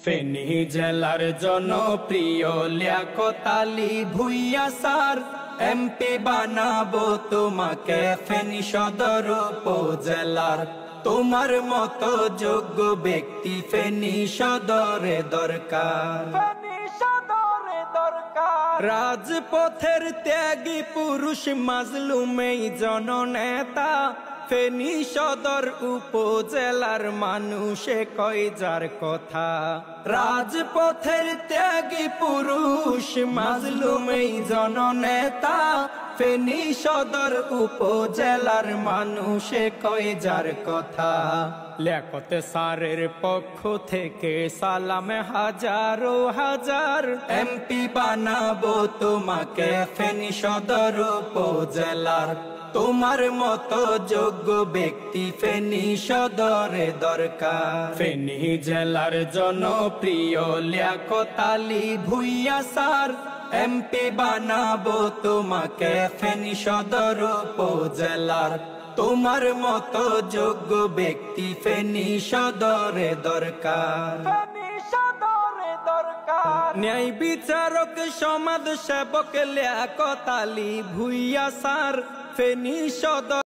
ফেনী জেলার জনপ্রিয় Liaquat Ali Bhuiyan sir, MP বানাবো তোমাকে ফেনী সদর উপজেলার। তোমার মতো যোগ্য ব্যক্তি ফেনী সদরে দরকার। রাজপথের ত্যাগী পুরুষ মাজলুমেই জননেতা, ফেনী সদর উপজেলার মানুষে কয় যার কথা। রাজপথের ত্যাগী পুরুষ মাজলুমেই জননেতা, ফেনী সদর উপজেলার মানুষে কয় যার কথা। লিয়াকত স্যারের পক্ষ থেকে সালাম হাজারো হাজার, এমপি বানাবো তোমাকে ফেনী সদর উপজেলার। তোমার মতো যোগ্য ব্যক্তি ফেনী সদরে দরকার। ফেনী জেলার জনপ্রিয় লিয়াকত আলী ভূঁইয়া স্যার, এমপি বানাবো তোমাকে ফেনী সদর উপজেলার। তোমার মতো যোগ্য ব্যক্তি ফেনী সদরে দরকার। ন্যায় বিচারক সমাজ সেবক লিয়াকত আলী ভূঁইয়া স্যার, ফেনী সদর